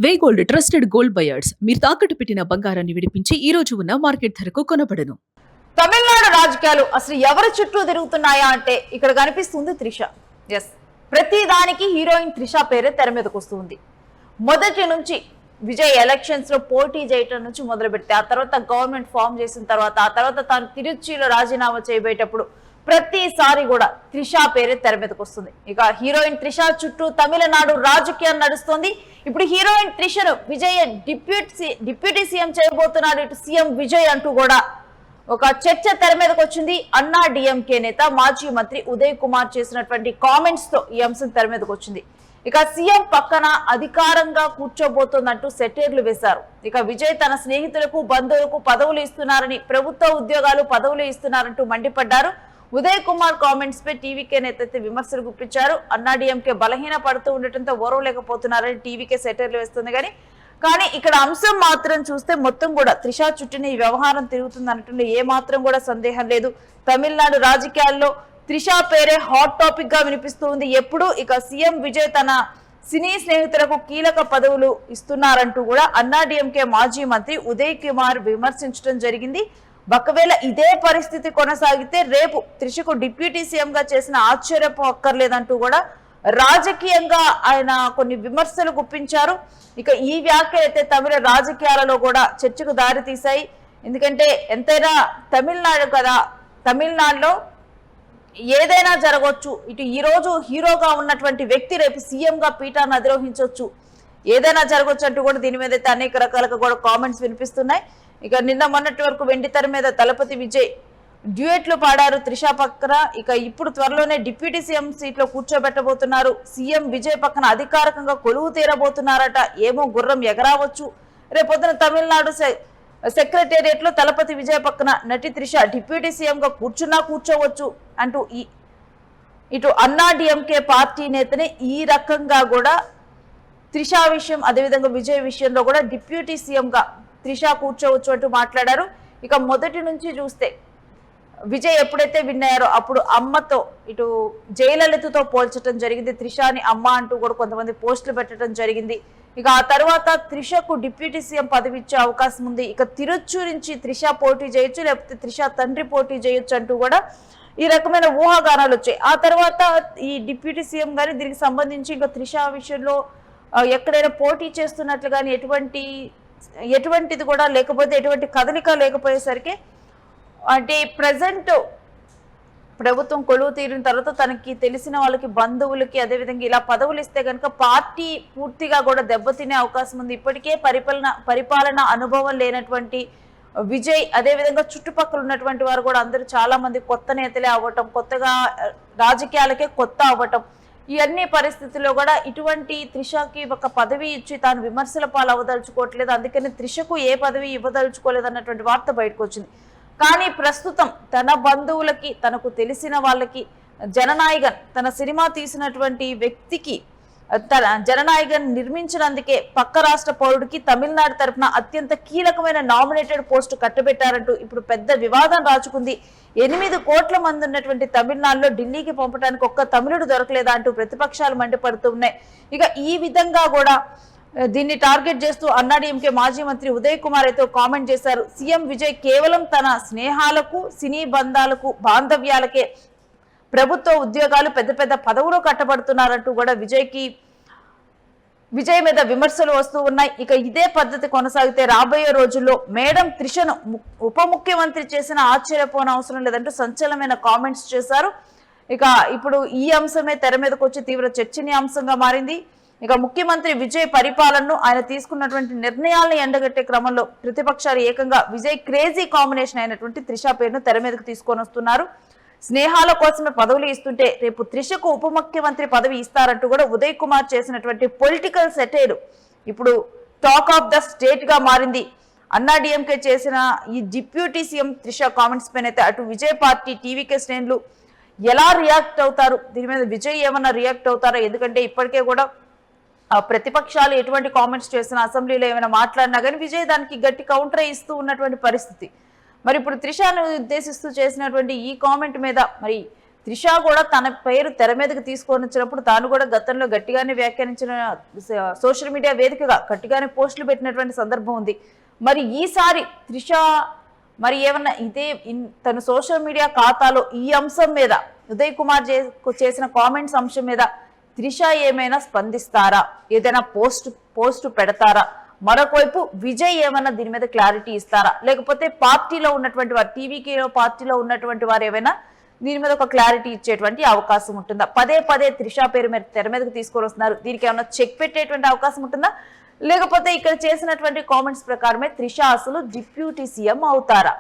వేగోల్డ్ trusted gold buyers మీరు తాకట్టు పెట్టిన బంగారాన్ని విడిపించి ఈ రోజు ఉన్న మార్కెట్ ధరకు కొనబడను. తమిళనాడు రాజకీయాలు అసలు ఎవరి చుట్టూ తిరుగుతున్నాయా అంటే ఇక్కడ కనిపిస్తుంది త్రిష. ఎస్, ప్రతి దానికి హీరోయిన్ త్రిష పేరే తెర మీదకి వస్తుంది. మొదటి నుంచి విజయ్ ఎలక్షన్స్ లో పోటీ చేయటం నుంచి మొదలు పెడితే ఆ తర్వాత గవర్నమెంట్ ఫామ్ చేసిన తర్వాత ఆ తర్వాత తాను తిరుచిలో రాజీనామా చేయబోయేటప్పుడు ప్రతిసారి కూడా త్రిష పేరే తెర మీదకి వస్తుంది. ఇక హీరోయిన్ త్రిష చుట్టూ తమిళనాడు రాజకీయం నడుస్తుంది. ఇప్పుడు హీరోయిన్ త్రిషను విజయ్ డిప్యూటీ సీఎం చేయబోతున్నాడు ఇటు సీఎం విజయ్ అంటూ కూడా ఒక చర్చ తెర మీదకి వచ్చింది. అన్నా డిఎంకే నేత మాజీ మంత్రి ఉదయ్ కుమార్ చేసినటువంటి కామెంట్స్ తో ఈ అంశం తెర మీదకి వచ్చింది. ఇక సీఎం పక్కన అధికారంగా కూర్చోబోతోందంటూ సెటైర్లు వేశారు. ఇక విజయ్ తన స్నేహితులకు బంధువులకు పదవులు ఇస్తున్నారని, ప్రభుత్వ ఉద్యోగాలు పదవులు ఇస్తున్నారంటూ మండిపడ్డారు. ఉదయ్ కుమార్ కామెంట్స్ పై టీవీకే నేత విమర్శలు గుప్పించారు. అన్నా డిఎంకే బలహీన పడుతూ ఉండటంతో ఓరవలేకపోతున్నారని టీవీకే సెటైర్లు వేస్తుంది. కానీ ఇక్కడ అంశం మాత్రం చూస్తే మొత్తం కూడా త్రిష చుట్టూనే ఈ వ్యవహారం తిరుగుతుంది అనటంలో ఏ మాత్రం కూడా సందేహం లేదు. తమిళనాడు రాజకీయాల్లో త్రిష పేరే హాట్ టాపిక్ గా వినిపిస్తూ ఉంది ఎప్పుడు. ఇక సీఎం విజయ్ తన సినీ స్నేహితులకు కీలక పదవులు ఇస్తున్నారంటూ కూడా అన్నా డిఎంకే మాజీ మంత్రి ఉదయ్ కుమార్ విమర్శించడం జరిగింది. ఒకవేళ ఇదే పరిస్థితి కొనసాగితే రేపు త్రిషకు డిప్యూటీ సీఎం గా చేసిన ఆశ్చర్యపోక్కర్లేదంటూ కూడా రాజకీయంగా ఆయన కొన్ని విమర్శలు గుప్పించారు. ఇక ఈ వ్యాఖ్యలు అయితే తమిళ రాజకీయాలలో కూడా చర్చకు దారి తీశాయి. ఎందుకంటే ఎంతైనా తమిళనాడు కదా, తమిళనాడులో ఏదైనా జరగవచ్చు. ఇటు ఈ రోజు హీరోగా ఉన్నటువంటి వ్యక్తి రేపు సీఎం గా పీఠాన్ని అధిరోహించవచ్చు, ఏదైనా జరగవచ్చు అంటూ కూడా దీని మీద అయితే అనేక రకాలుగా కూడా కామెంట్స్ వినిపిస్తున్నాయి. ఇక నిన్న మొన్నటి వరకు వెండితెర మీద దళపతి విజయ్ డ్యూయెట్లు పాడారు త్రిష పక్కన. ఇక ఇప్పుడు త్వరలోనే డిప్యూటీ సీఎం సీట్లో కూర్చోబెట్టబోతున్నారు. సీఎం విజయ్ పక్కన అధికారికంగా కొలువు తీరబోతున్నారట. ఏమో గుర్రం ఎగరావచ్చు. రేపొద్దున తమిళనాడు సెక్రటేరియట్ లో దళపతి విజయ్ పక్కన నటి త్రిష డిప్యూటీ సీఎం గా కూర్చోవచ్చు అంటూ ఇటు అన్నా డిఎంకే పార్టీ నేతని ఈ రకంగా కూడా త్రిష విషయం అదేవిధంగా విజయ్ విషయంలో కూడా డిప్యూటీ సీఎం గా త్రిష కూర్చోవచ్చు అంటూ మాట్లాడారు. ఇక మొదటి నుంచి చూస్తే విజయ్ ఎప్పుడైతే విన్నారో అప్పుడు అమ్మతో ఇటు జయలలితతో పోల్చడం జరిగింది. త్రిషని అమ్మ అంటూ కూడా కొంతమంది పోస్టులు పెట్టడం జరిగింది. ఇక ఆ తర్వాత త్రిషకు డిప్యూటీ సీఎం పదవి ఇచ్చే అవకాశం ఉంది. ఇక తిరుచు నుంచి త్రిష పోటీ చేయొచ్చు, లేకపోతే త్రిష తండ్రి పోటీ చేయొచ్చు అంటూ కూడా ఈ రకమైన ఊహాగానాలు వచ్చాయి. ఆ తర్వాత ఈ డిప్యూటీ సీఎం గాని దీనికి సంబంధించి ఇంకా త్రిష విషయంలో ఎక్కడైనా పోటీ చేస్తున్నట్లు కానీ ఎటువంటిది కూడా లేకపోతే ఎటువంటి కదలిక లేకపోయేసరికి అంటే ప్రజెంట్ ప్రభుత్వం కొలువు తీరిన తర్వాత తనకి తెలిసిన వాళ్ళకి బంధువులకి అదేవిధంగా ఇలా పదవులు ఇస్తే కనుక పార్టీ పూర్తిగా కూడా దెబ్బతినే అవకాశం ఉంది. ఇప్పటికే పరిపాలన అనుభవం లేనటువంటి విజయ్ అదేవిధంగా చుట్టుపక్కల ఉన్నటువంటి వారు కూడా అందరూ చాలా మంది కొత్త నేతలే అవ్వటం, కొత్తగా రాజకీయాలకే కొత్త అవ్వటం, ఇవన్నీ పరిస్థితుల్లో కూడా ఇటువంటి త్రిషకి ఒక పదవి ఇచ్చి తాను విమర్శల పాలు అవ్వదలుచుకోవట్లేదు. అందుకని త్రిషకు ఏ పదవి ఇవ్వదలుచుకోలేదు అన్నటువంటి వార్త బయటకు వచ్చింది. కానీ ప్రస్తుతం తన బంధువులకి తనకు తెలిసిన వాళ్ళకి జననాయగన్ తన సినిమా తీసినటువంటి వ్యక్తికి జననాయగన్ నిర్మించినందుకే పక్క రాష్ట్ర పౌరుడికి తమిళనాడు తరఫున అత్యంత కీలకమైన నామినేటెడ్ పోస్టు కట్టబెట్టారంటూ ఇప్పుడు పెద్ద వివాదం రాచుకుంది. 8 కోట్ల మంది ఉన్నటువంటి తమిళనాడులో ఢిల్లీకి పంపడానికి ఒక్క తమిళుడు దొరకలేదా అంటూ ప్రతిపక్షాలు మండిపడుతూ ఉన్నాయి. ఇక ఈ విధంగా కూడా దీన్ని టార్గెట్ చేస్తూ అన్నా డిఎంకే మాజీ మంత్రి ఉదయ్ కుమార్ అయితే కామెంట్ చేశారు. సీఎం విజయ్ కేవలం తన స్నేహాలకు, సినీ బంధాలకు, బాంధవ్యాలకే ప్రభుత్వ ఉద్యోగాలు, పెద్ద పెద్ద పదవులు కట్టబడుతున్నారంటూ కూడా విజయ్ మీద విమర్శలు వస్తూ ఉన్నాయి. ఇక ఇదే పద్ధతి కొనసాగితే రాబోయే రోజుల్లో మేడం త్రిషను ఉప ముఖ్యమంత్రి చేసిన ఆశ్చర్యపోన అవసరం లేదంటూ సంచలనమైన కామెంట్స్ చేశారు. ఇక ఇప్పుడు ఈ అంశమే తెర మీదకి వచ్చి తీవ్ర చర్చనీయాంశంగా మారింది. ఇక ముఖ్యమంత్రి విజయ్ పరిపాలనను ఆయన తీసుకున్నటువంటి నిర్ణయాలను ఎండగట్టే క్రమంలో ప్రతిపక్షాలు ఏకంగా విజయ్ క్రేజీ కాంబినేషన్ అయినటువంటి త్రిష పేరును తెర మీదకు తీసుకొని వస్తున్నారు. స్నేహాల కోసమే పదవులు ఇస్తుంటే రేపు త్రిషకు ఉప ముఖ్యమంత్రి పదవి ఇస్తారంటూ కూడా ఉదయ్ కుమార్ చేసినటువంటి పొలిటికల్ సెటైర్ ఇప్పుడు టాక్ ఆఫ్ ద స్టేట్ గా మారింది. అన్నా డిఎంకే చేసిన ఈ డిప్యూటీ సీఎం త్రిష కామెంట్స్ పైన అయితే అటు విజయ్ పార్టీ టీవీకే శ్రేణులు ఎలా రియాక్ట్ అవుతారు, దీని మీద విజయ్ ఏమన్నా రియాక్ట్ అవుతారో, ఎందుకంటే ఇప్పటికే కూడా ప్రతిపక్షాలు ఎటువంటి కామెంట్స్ చేసినా అసెంబ్లీలో ఏమైనా మాట్లాడినా కానీ విజయ్ దానికి గట్టి కౌంటర్ ఇస్తూ ఉన్నటువంటి పరిస్థితి. మరి ఇప్పుడు త్రిషను ఉద్దేశిస్తూ చేసినటువంటి ఈ కామెంట్ మీద మరి త్రిష కూడా తన పేరు తెర మీదకి తీసుకొని వచ్చినప్పుడు తాను కూడా గతంలో గట్టిగానే వ్యాఖ్యానించిన సోషల్ మీడియా వేదికగా గట్టిగానే పోస్టులు పెట్టినటువంటి సందర్భం ఉంది. మరి ఈసారి త్రిష మరి ఏమన్నా తన సోషల్ మీడియా ఖాతాలో ఈ అంశం మీద ఉదయ్ కుమార్ చేసిన కామెంట్స్ అంశం మీద త్రిష ఏమైనా స్పందిస్తారా, ఏదైనా పోస్ట్ పెడతారా, మరొకవైపు విజయ్ ఏమైనా దీని మీద క్లారిటీ ఇస్తారా, లేకపోతే పార్టీలో ఉన్నటువంటి వారు పార్టీలో ఉన్నటువంటి వారు ఏమైనా దీని మీద ఒక క్లారిటీ ఇచ్చేటువంటి అవకాశం ఉంటుందా? పదే పదే త్రిష పేరు మీద తెర మీదకి తీసుకొని వస్తున్నారు, దీనికి ఏమైనా చెక్ పెట్టేటువంటి అవకాశం ఉంటుందా, లేకపోతే ఇక్కడ చేసినటువంటి కామెంట్స్ ప్రకారమే త్రిష అసలు డిప్యూటీ సీఎం అవుతారా?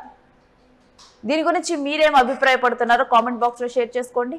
దీని గురించి మీరేం అభిప్రాయపడుతున్నారో కామెంట్ బాక్స్ లో షేర్ చేసుకోండి.